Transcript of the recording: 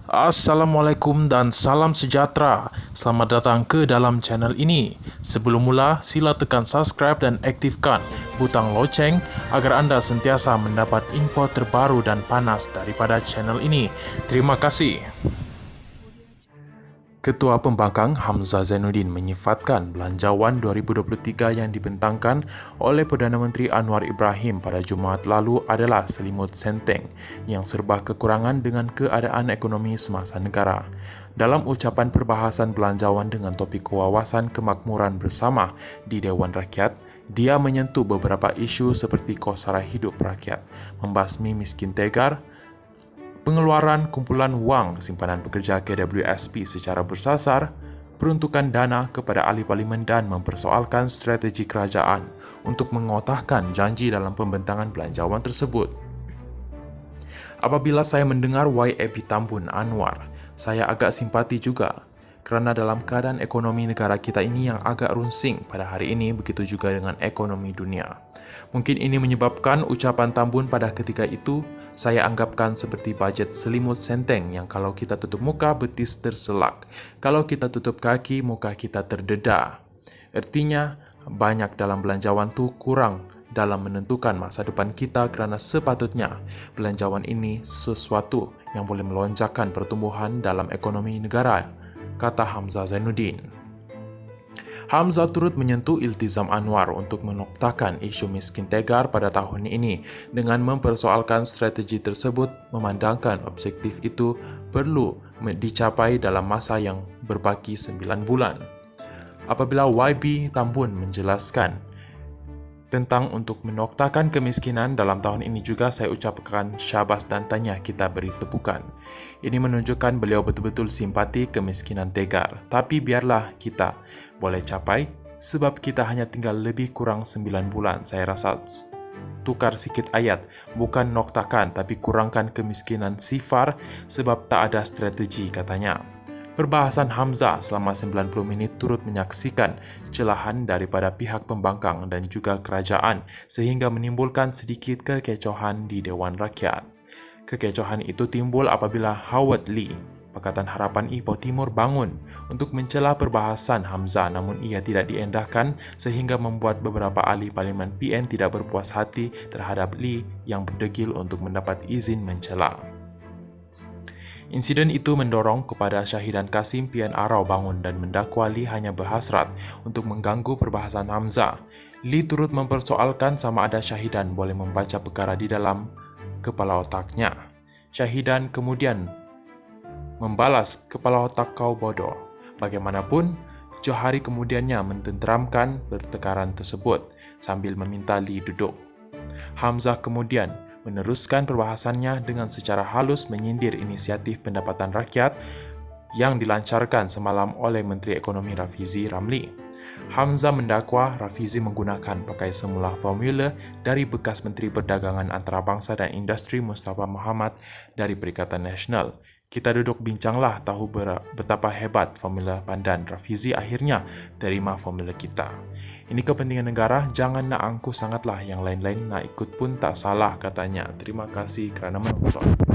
Assalamualaikum dan salam sejahtera. Selamat datang ke dalam channel ini. Sebelum mula, sila tekan subscribe dan aktifkan butang loceng agar anda sentiasa mendapat info terbaru dan panas daripada channel ini. Terima kasih. Ketua Pembangkang Hamzah Zainuddin menyifatkan Belanjawan 2023 yang dibentangkan oleh Perdana Menteri Anwar Ibrahim pada Jumaat lalu adalah selimut senteng yang serba kekurangan dengan keadaan ekonomi semasa negara. Dalam ucapan perbahasan Belanjawan dengan topik kewawasan kemakmuran bersama di Dewan Rakyat, dia menyentuh beberapa isu seperti kos sara hidup rakyat, membasmi miskin tegar, pengeluaran kumpulan wang simpanan pekerja KWSP secara bersasar, peruntukan dana kepada ahli parlimen dan mempersoalkan strategi kerajaan untuk mengotakkan janji dalam pembentangan belanjawan tersebut. Apabila saya mendengar YAP Tambun Anwar, saya agak simpati juga kerana dalam keadaan ekonomi negara kita ini yang agak runsing pada hari ini, begitu juga dengan ekonomi dunia. Mungkin ini menyebabkan ucapan Tambun pada ketika itu saya anggapkan seperti bajet selimut senteng yang kalau kita tutup muka, betis terselak. Kalau kita tutup kaki, muka kita terdedah. Artinya, banyak dalam belanjawan tu kurang dalam menentukan masa depan kita kerana sepatutnya belanjawan ini sesuatu yang boleh melonjakkan pertumbuhan dalam ekonomi negara, kata Hamzah Zainuddin. Hamzah turut menyentuh iltizam Anwar untuk menoktakan isu miskin tegar pada tahun ini dengan mempersoalkan strategi tersebut memandangkan objektif itu perlu dicapai dalam masa yang berbaki 9 bulan. Apabila YB Tambun menjelaskan tentang untuk menoktakan kemiskinan dalam tahun ini juga saya ucapkan syabas dan tanya kita beri tepukan. Ini menunjukkan beliau betul-betul simpati kemiskinan tegar. Tapi biarlah kita boleh capai sebab kita hanya tinggal lebih kurang 9 bulan. Saya rasa tukar sikit ayat, bukan noktakan tapi kurangkan kemiskinan sifar sebab tak ada strategi katanya. Perbahasan Hamzah selama 90 minit turut menyaksikan celahan daripada pihak pembangkang dan juga kerajaan sehingga menimbulkan sedikit kekecohan di Dewan Rakyat. Kekecohan itu timbul apabila Howard Lee, Pakatan Harapan Ipoh Timur bangun untuk mencela perbahasan Hamzah namun ia tidak diendahkan sehingga membuat beberapa ahli parlimen PN tidak berpuas hati terhadap Lee yang berdegil untuk mendapat izin mencela. Insiden itu mendorong kepada Syahidan Kasim Pian Arau bangun dan mendakwa Lee hanya berhasrat untuk mengganggu perbahasan Hamzah. Lee turut mempersoalkan sama ada Syahidan boleh membaca perkara di dalam kepala otaknya. Syahidan kemudian membalas, kepala otak kau bodoh. Bagaimanapun, Johari kemudiannya mententeramkan pertengkaran tersebut sambil meminta Lee duduk. Hamzah kemudian meneruskan perbahasannya dengan secara halus menyindir inisiatif pendapatan rakyat yang dilancarkan semalam oleh Menteri Ekonomi Rafizi Ramli. Hamzah mendakwa Rafizi menggunakan pakai semula formula dari bekas Menteri Perdagangan Antarabangsa dan Industri Mustafa Muhammad dari Perikatan Nasional. Kita duduk bincanglah tahu betapa hebat formula pandan Rafizi akhirnya terima formula kita. Ini kepentingan negara, jangan nak angkuh sangatlah, yang lain-lain nak ikut pun tak salah katanya. Terima kasih kerana menonton.